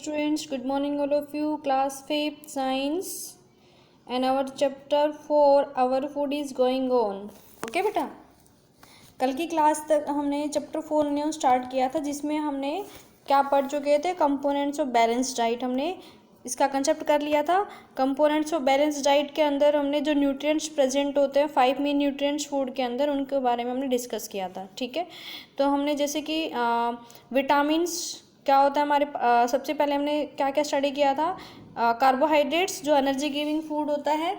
students, good morning all of you. Class 5th science and our chapter 4 our food is going on. Okay बेटा, कल की class तक हमने chapter 4 new start किया था जिसमें हमने क्या पढ़ चुके थे, कंपोनेंट्स ऑफ बैलेंस डाइट। हमने इसका कंसेप्ट कर लिया था। कंपोनेंट्स ऑफ बैलेंस डाइट के अंदर हमने जो न्यूट्रिएंट्स प्रेजेंट होते हैं 5 मेन न्यूट्रिएंट्स फूड के अंदर, उनके बारे में हमने डिस्कस किया था। ठीक है, तो हमने जैसे कि विटामिन्स क्या होता है हमारे सबसे पहले हमने क्या क्या स्टडी किया था। कार्बोहाइड्रेट्स जो एनर्जी गिविंग फूड होता है,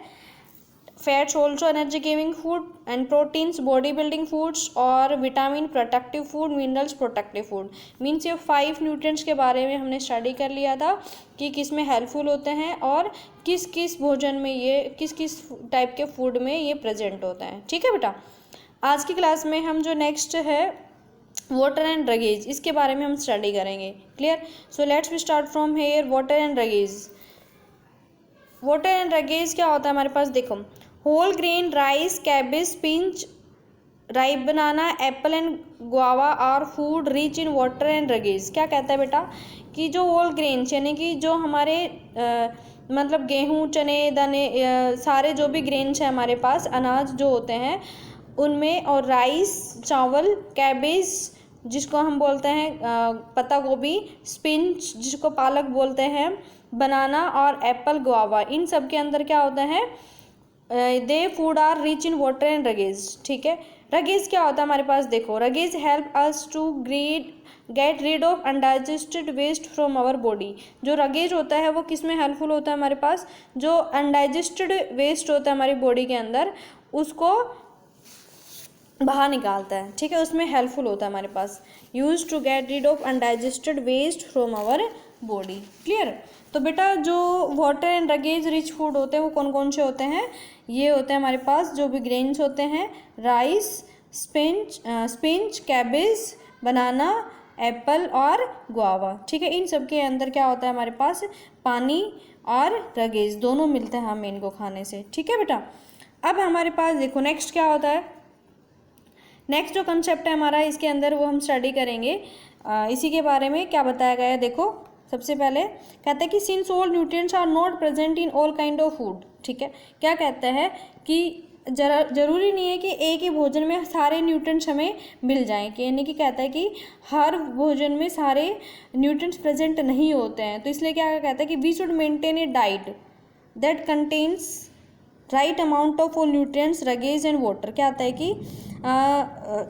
fats also energy giving food, and proteins body building foods, और vitamin protective food, minerals protective food. Means ये 5 न्यूट्रिएंट्स के बारे में हमने स्टडी कर लिया था कि किस में हेल्पफुल होते हैं और किस किस भोजन में ये किस किस टाइप के फूड में ये प्रेजेंट होता है। ठीक है बेटा, आज की क्लास में हम जो नेक्स्ट है वाटर एंड ड्रगेज, इसके बारे में हम स्टडी करेंगे। Clear? So let's we start from here. Water and roughage. Water and roughage क्या होता है हमारे पास, देखो। Whole grain rice, cabbage, spinach, ripe banana, apple and guava are food rich in water and roughage. क्या कहता है बेटा कि जो होल ग्रेन यानी कि जो हमारे मतलब गेहूँ, चने, दाने, सारे जो भी ग्रेन्स हैं हमारे पास, अनाज जो होते हैं उनमें, और राइस चावल, कैबेज जिसको हम बोलते हैं पत्ता गोभी, स्पिंच जिसको पालक बोलते हैं, बनाना और एप्पल गुआवा, इन सब के अंदर क्या होता है, they food are rich in water and roughage. ठीक है, रगेज क्या होता है हमारे पास, देखो। Roughage help us to get rid of undigested waste from our body. जो रगेज होता है वो किस में हेल्पफुल होता है हमारे पास, जो अनडाइजेस्टेड वेस्ट होता है हमारी बॉडी के अंदर उसको बाहर निकालता है। ठीक है, उसमें हेल्पफुल होता है हमारे पास। Use to get rid of undigested waste from our body. Clear? तो बेटा जो water and roughage rich food होते हैं वो कौन कौन से होते हैं, ये होते हैं हमारे पास जो भी ग्रेन्स होते हैं, राइस, स्पिंच, कैबेज, बनाना, एप्पल और गुआवा। ठीक है, इन सब के अंदर क्या होता है हमारे पास, पानी और रगेज दोनों मिलते हैं हमें इनको खाने से। ठीक है बेटा, अब हमारे पास देखो नेक्स्ट क्या होता है। नेक्स्ट जो कंसेप्ट है हमारा इसके अंदर वो हम स्टडी करेंगे। इसी के बारे में क्या बताया गया है, देखो। सबसे पहले कहता है कि since all nutrients are not present in all kind of food. ठीक है, क्या कहता है कि ज़रूरी नहीं है कि एक ही भोजन में सारे न्यूट्रिएंट्स हमें मिल जाएं, कि यानी कि कहता है कि हर भोजन में सारे न्यूट्रिएंट्स प्रेजेंट नहीं होते हैं। तो इसलिए क्या कहता है कि we should maintain a diet that contains right amount of all nutrients, roughage and water. क्या आता है कि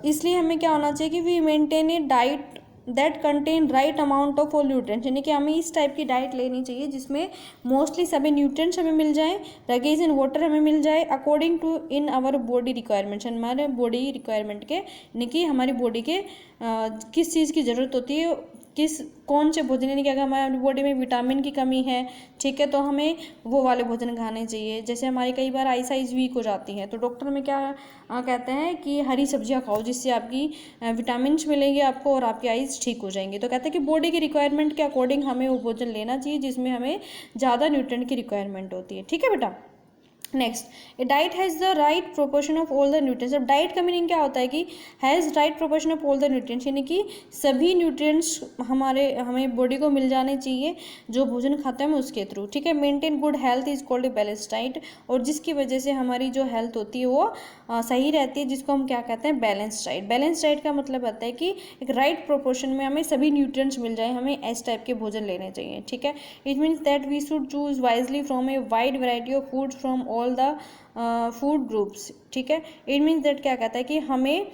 इसलिए हमें क्या होना चाहिए कि we maintain a diet that contain right amount of all nutrients, यानी कि हमें इस टाइप की डाइट लेनी चाहिए जिसमें मोस्टली सभी न्यूट्रिएंट्स हमें मिल जाएं, रगेज एंड वाटर हमें मिल जाए according to in our body requirements, हमारे बॉडी रिक्वायरमेंट के, यानी कि हमारी बॉडी के किस चीज़ की ज़रूरत होती है, कौन से भोजन, यानी कि अगर हमारी बॉडी में विटामिन की कमी है, ठीक है, तो हमें वो वाले भोजन खाने चाहिए। जैसे हमारी कई बार आई साइज वीक हो जाती है तो डॉक्टर हमें क्या कहते हैं कि हरी सब्जियां खाओ जिससे आपकी विटामिन्स मिलेंगे आपको और आपकी आइज़ ठीक हो जाएंगी। तो कहते हैं कि बॉडी की रिक्वायरमेंट के अकॉर्डिंग हमें वो भोजन लेना चाहिए जिसमें हमें ज़्यादा न्यूट्रिएंट की रिक्वायरमेंट होती है। ठीक है बेटा, next, A diet has the right proportion of all the nutrients. अब डाइट का मीनिंग क्या होता है कि has right proportion of all the nutrients, यानी कि सभी न्यूट्रिएंट्स हमें बॉडी को मिल जाने चाहिए जो भोजन खाते हैं उसके थ्रू। ठीक है, maintain good health is called a balance diet, और जिसकी वजह से हमारी जो हेल्थ होती है वो सही रहती है, जिसको हम क्या कहते हैं, बैलेंस डाइट। बैलेंस डाइट का मतलब होता है कि एक राइट प्रोपोर्शन में हमें सभी न्यूट्रिएंट्स मिल जाए, हमें इस टाइप के भोजन लेने चाहिए। ठीक है, it means that we should choose wisely from a wide variety of foods from all the food groups. ठीक है, इट मीन्स दैट क्या कहता है कि हमें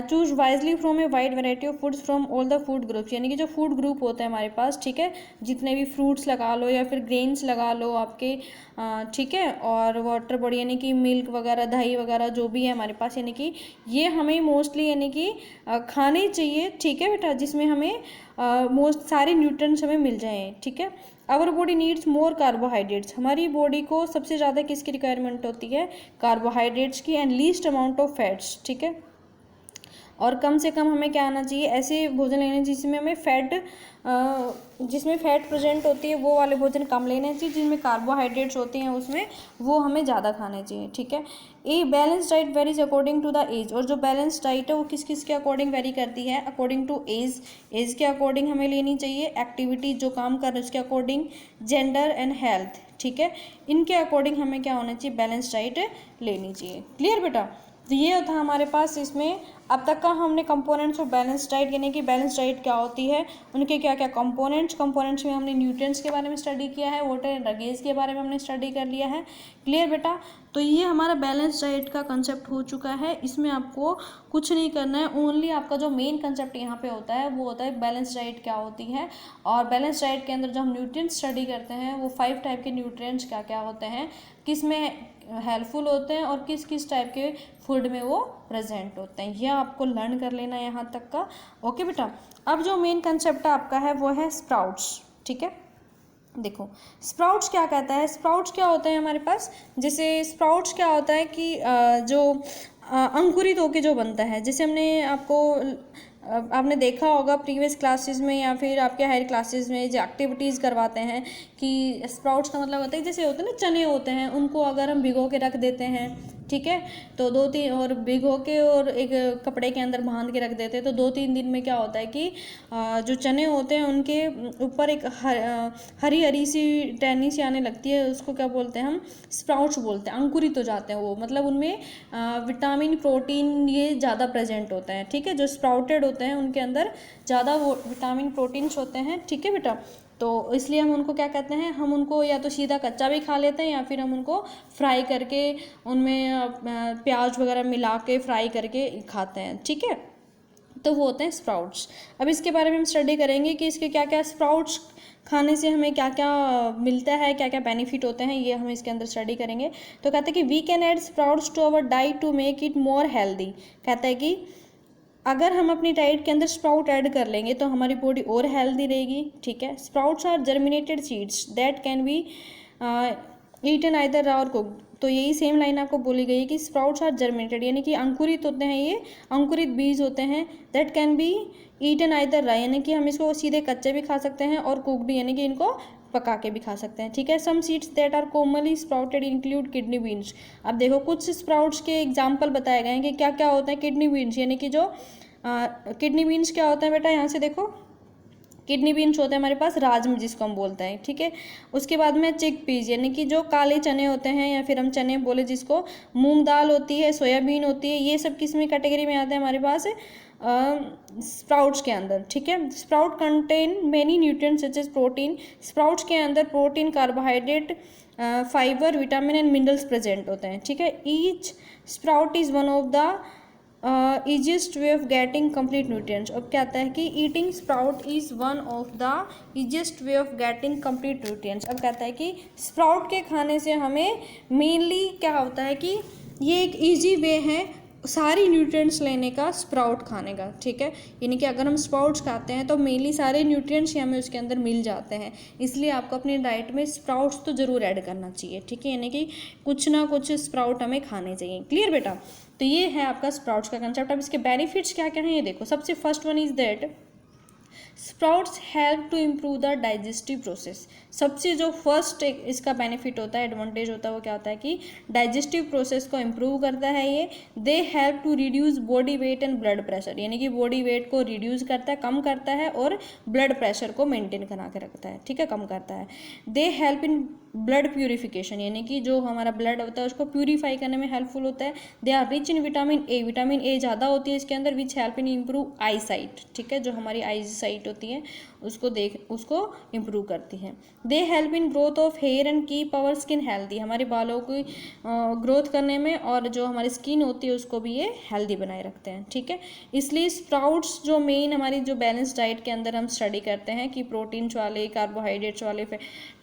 choose wisely from a wide variety of foods from all the food groups, यानी कि जो फूड ग्रुप होते हैं हमारे पास, ठीक है, जितने भी फ्रूट्स लगा लो या फिर ग्रेन्स लगा लो आपके, ठीक है, और वाटर बॉडी यानी कि मिल्क वगैरह, दही वगैरह जो भी है हमारे पास, यानी कि ये हमें मोस्टली यानी कि खाने चाहिए। ठीक है बेटा, जिसमें हमें मोस्ट सारे न्यूट्रिएंट्स हमें मिल जाएँ। ठीक है, our body needs more carbohydrates. हमारी बॉडी को सबसे ज़्यादा किसकी रिक्वायरमेंट होती है, कार्बोहाइड्रेट्स की, and least amount of fats. ठीक है, और कम से कम हमें क्या आना चाहिए, ऐसे भोजन लेने जिसमें हमें जिसमें फैट प्रेजेंट होती है वो वाले भोजन कम लेने चाहिए, जिनमें कार्बोहाइड्रेट्स होती हैं उसमें वो हमें ज़्यादा खाने चाहिए, ठीक है। A balance diet varies according to the age, और जो बैलेंस डाइट है वो किस किस के अकॉर्डिंग वेरी करती है, अकॉर्डिंग टू एज के अकॉर्डिंग हमें लेनी चाहिए, एक्टिविटी जो काम कर रहे हैं उसके अकॉर्डिंग, जेंडर एंड हेल्थ, ठीक है, इनके अकॉर्डिंग हमें क्या होना चाहिए, बैलेंस डाइट लेनी चाहिए। क्लियर बेटा। तो ये था हमारे पास इसमें अब तक का हमने कंपोनेंट्स ऑफ बैलेंस डाइट, यानी कि बैलेंस डाइट क्या होती है, उनके क्या क्या कंपोनेंट्स में हमने न्यूट्रिएंट्स के बारे में स्टडी किया है, वाटर एंड रगेज के बारे में हमने स्टडी कर लिया है। क्लियर बेटा। तो ये हमारा बैलेंस डाइट का कंसेप्ट हो चुका है। इसमें आपको कुछ नहीं करना है, ओनली आपका जो मेन कंसेप्ट यहाँ पे होता है वो होता है बैलेंस डाइट क्या होती है। और बैलेंस डाइट के अंदर जो हम न्यूट्रिएंट्स स्टडी करते हैं वो 5 टाइप के न्यूट्रिएंट्स क्या क्या होते हैं, किस में हेल्पफुल होते हैं और किस किस टाइप के फूड में वो प्रेजेंट होते हैं, यह आपको लर्न कर लेना है यहाँ तक का। ओके बेटा। अब जो मेन कंसेप्ट आपका है वो है स्प्राउट्स, ठीक है। देखो स्प्राउट्स क्या कहता है, स्प्राउट्स क्या होते हैं हमारे पास, जैसे स्प्राउट्स क्या होता है कि जो अंकुरित होके जो बनता है, जैसे आपने देखा होगा प्रीवियस क्लासेस में या फिर आपके हायर क्लासेस में जो एक्टिविटीज़ करवाते हैं कि स्प्राउट्स का मतलब होता है जैसे होते हैं ना चने होते हैं, उनको अगर हम भिगो के रख देते हैं, ठीक है, तो 2-3 और भिगो के और एक कपड़े के अंदर बांध के रख देते हैं, तो 2-3 दिन में क्या होता है कि जो चने होते हैं उनके ऊपर एक हरी हरी सी टहनी सी आने लगती है, उसको क्या बोलते हैं हम, स्प्राउट्स बोलते हैं, अंकुरित हो जाते हैं वो, मतलब उनमें विटामिन प्रोटीन ये ज़्यादा प्रेजेंट होते हैं, ठीक है, जो स्प्राउटेड होते हैं उनके अंदर ज़्यादा वो विटामिन प्रोटीन्स होते हैं, ठीक है बेटा। तो इसलिए हम उनको क्या कहते हैं, हम उनको या तो सीधा कच्चा भी खा लेते हैं या फिर हम उनको फ्राई करके उनमें प्याज वगैरह मिला के फ्राई करके खाते हैं, ठीक है, तो वो होते हैं स्प्राउट्स। अब इसके बारे में हम स्टडी करेंगे कि इसके क्या क्या स्प्राउट्स खाने से हमें क्या क्या मिलता है, क्या क्या बेनिफिट होते हैं, ये हम इसके अंदर स्टडी करेंगे। तो कहते हैं कि we can add sprouts to our diet to make it more healthy. कहता है कि अगर हम अपनी डाइट के अंदर स्प्राउट ऐड कर लेंगे तो हमारी बॉडी और हेल्दी रहेगी, ठीक है। Sprouts are germinated seeds that can be eaten either raw or cooked. तो यही सेम लाइन आपको बोली गई है कि स्प्राउट्स आर जर्मिनेटेड, यानी कि अंकुरित होते हैं, ये अंकुरित बीज होते हैं, that can be eaten either raw, यानी कि हम इसको सीधे कच्चे भी खा सकते हैं और कुक्ड यानी कि इनको पका के भी खा सकते हैं, ठीक है। Some seeds that are commonly sprouted include kidney beans. अब देखो कुछ स्प्राउट्स के एग्जाम्पल बताए गए हैं कि क्या क्या होता है किडनी बीन्स, यानी कि जो किडनी बीन्स क्या होता है बेटा, यहाँ से देखो किडनी बीन्स होते हैं हमारे पास राजमा जिसको हम बोलते हैं, ठीक है। उसके बाद में चिक पीज यानी कि जो काले चने होते हैं या फिर हम चने बोले जिसको, मूंग दाल होती है, सोयाबीन होती है, ये सब किस में कैटेगरी में आते हैं हमारे पास स्प्राउट्स के अंदर, ठीक है। Sprout contain many nutrients such as protein. स्प्राउट्स के अंदर protein, carbohydrate, fibre, vitamin and minerals present होते हैं, ठीक है। Each sprout is one of the easiest way of getting complete nutrients. अब क्या आता है कि eating sprout is one of the easiest way of getting complete nutrients. अब कहता है कि स्प्राउट के खाने से हमें मेनली क्या होता है कि ये एक ईजी वे है सारी न्यूट्रिएंट्स लेने का, स्प्राउट खाने का, ठीक है। यानी कि अगर हम स्प्राउट्स खाते हैं तो मेनली सारे न्यूट्रिएंट्स हमें उसके अंदर मिल जाते हैं, इसलिए आपको अपनी डाइट में स्प्राउट्स तो ज़रूर ऐड करना चाहिए, ठीक है, यानी कि कुछ ना कुछ स्प्राउट हमें खाने चाहिए। क्लियर बेटा। तो ये है आपका स्प्राउट्स का कंसेप्ट। अब इसके बेनिफिट्स क्या क्या हैं ये देखो। सबसे first one is that sprouts help to improve the digestive process. सबसे जो फर्स्ट इसका बेनिफिट होता है, एडवांटेज होता है, वो क्या होता है कि डाइजेस्टिव प्रोसेस को इम्प्रूव करता है ये। They help to reduce body weight and blood pressure, यानी कि बॉडी वेट को रिड्यूस करता है, कम करता है, और ब्लड प्रेशर को मेंटेन करा के रखता है, ठीक है, कम करता है। They help in blood purification, यानी कि जो हमारा ब्लड होता है उसको प्यूरीफाई करने में हेल्पफुल होता है। They are rich in vitamin A, vitamin A ज़्यादा होती है इसके अंदर, which help in improve eyesight, ठीक है, जो हमारी आई साइट होती है उसको इम्प्रूव करती है। They help in growth of hair and keep our skin healthy, हमारे बालों की ग्रोथ करने में, और जो हमारी स्किन होती है उसको भी ये हेल्दी बनाए रखते हैं, ठीक है। इसलिए स्प्राउट्स जो मेन हमारी जो बैलेंस डाइट के अंदर हम स्टडी करते हैं कि प्रोटीन्स वाले, कार्बोहाइड्रेट्स वाले,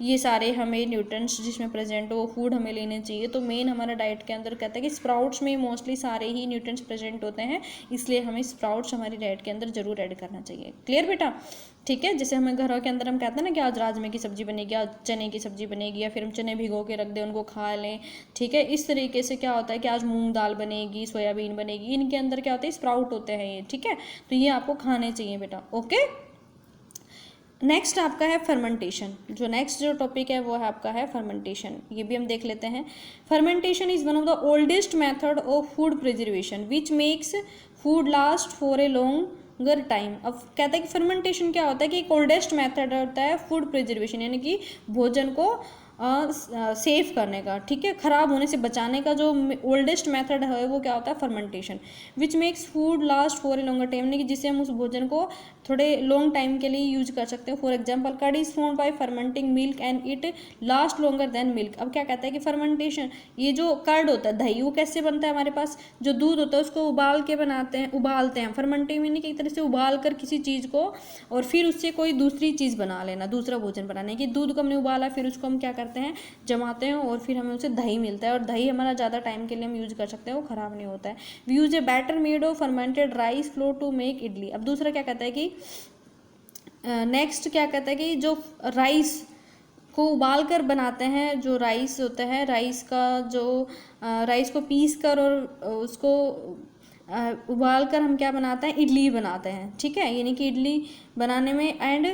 ये सारे हमें न्यूट्रिएंट्स जिसमें प्रेजेंट हो वो फूड हमें लेने चाहिए। तो मेन हमारा डाइट के अंदर कहता है कि स्प्राउट्स में मोस्टली सारे ही न्यूट्रिएंट्स प्रेजेंट होते हैं, इसलिए हमें स्प्राउट्स हमारी डाइट के अंदर जरूर ऐड करना चाहिए। क्लियर बेटा। ठीक है। जैसे हमें घरों के अंदर हम कहते हैं ना कि आज राजमे की सब्जी बनेगी, आज चने की सब्जी बनेगी, या फिर हम चने भिगो के रख दें उनको खा लें, ठीक है। इस तरीके से क्या होता है कि आज मूंग दाल बनेगी, सोयाबीन बनेगी, इनके अंदर क्या होता है, स्प्राउट होते हैं ये, ठीक है। तो ये आपको खाने चाहिए बेटा, ओके। नेक्स्ट आपका है फर्मेंटेशन। जो नेक्स्ट जो टॉपिक है वो है आपका है फर्मेंटेशन, ये भी हम देख लेते हैं। Fermentation is one of the oldest method of food preservation which makes food last for a longer time. अब कहता है कि फर्मेंटेशन क्या होता है कि एक ओल्डेस्ट मेथड होता है फूड प्रिजर्वेशन, यानी कि भोजन को सेव करने का, ठीक है, ख़राब होने से बचाने का जो ओल्डेस्ट मेथड है वो क्या होता है, fermentation. Which makes food last for a longer time, यानी कि जिससे हम उस भोजन को थोड़े लॉन्ग टाइम के लिए यूज कर सकते हैं। For example curd is formed by fermenting milk and it last longer than milk. अब क्या कहता है कि फर्मेंटेशन, ये जो कर्ड होता है, दही, वो कैसे बनता है, हमारे पास जो दूध होता है उसको उबाल के बनाते हैं, उबालते हैं। फर्मेंटिंग यानी कि एक तरह से उबाल कर किसी चीज़ को और फिर उससे कोई दूसरी चीज़ बना लेना, दूसरा भोजन बनाने की। दूध को हमने उबाला, फिर उसको हम क्या करते हैं, जमाते हैं, और फिर हमें उससे दही मिलता है, और दही हमारा ज़्यादा टाइम के लिए हम यूज कर सकते हैं, वो ख़राब नहीं होता है। We use a batter made of fermented rice flour to make idli. अब दूसरा क्या कहता है कि नेक्स्ट क्या कहता है कि जो राइस को उबाल कर बनाते हैं, जो राइस होता है, राइस का जो राइस को पीस कर और उसको उबाल कर हम क्या बनाते हैं, इडली बनाते हैं, ठीक है। यानी कि इडली बनाने में एंड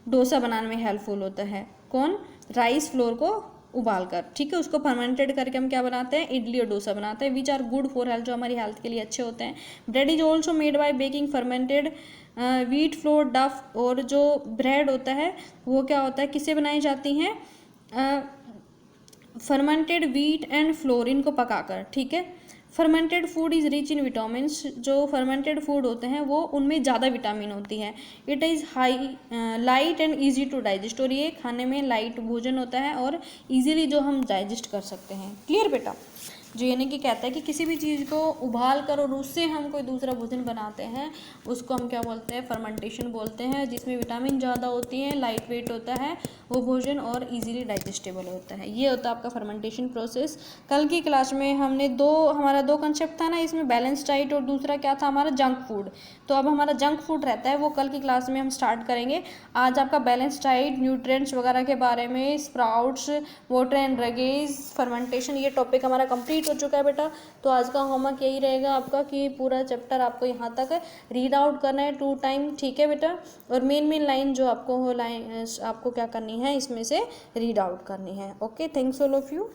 डोसा बनाने में हेल्पफुल होता है कौन, राइस फ्लोर को उबाल कर, ठीक है, उसको फर्मेंटेड करके हम क्या बनाते हैं, इडली और डोसा बनाते हैं। Which are good for health, जो हमारी हेल्थ के लिए अच्छे होते हैं। Bread is also made by baking fermented wheat flour dough, और जो ब्रेड होता है वो क्या होता है, किससे बनाई जाती हैं, फर्मेंटेड व्हीट एंड फ्लोर, इनको पकाकर, ठीक है। Fermented food is rich in vitamin, जो फर्मेंटेड फूड होते हैं वो उनमें ज़्यादा विटामिन होती है। It is high light and easy to digest, और ये खाने में लाइट भोजन होता है और इजीली जो हम डाइजेस्ट कर सकते हैं। क्लियर बेटा। जो यानी कि कहता है कि किसी भी चीज़ को उबाल कर और उससे हम कोई दूसरा भोजन बनाते हैं, उसको हम क्या बोलते हैं, फर्मेंटेशन बोलते हैं, जिसमें विटामिन ज़्यादा होती है, लाइट वेट होता है वो भोजन और इजीली डाइजेस्टेबल होता है। ये होता है आपका फर्मेंटेशन प्रोसेस। कल की क्लास में हमने हमारा दो कंसेप्ट था ना, इसमें बैलेंस डाइट और दूसरा क्या था हमारा, जंक फूड। तो अब हमारा जंक फूड रहता है वो कल की क्लास में हम स्टार्ट करेंगे। आज आपका बैलेंस डाइट, न्यूट्रिएंट्स वगैरह के बारे में, स्प्राउट्स, वाटर एंड ड्रगेज, फर्मेंटेशन, ये टॉपिक हमारा कंप्लीट हो चुका है बेटा। तो आज का होमवर्क यही रहेगा आपका कि पूरा चैप्टर आपको यहाँ तक रीड आउट करना है 2 टाइम, ठीक है बेटा। और मेन लाइन जो आपको हो, लाइन आपको क्या करनी है, इसमें से रीड आउट करनी है। Okay, thanks all of you.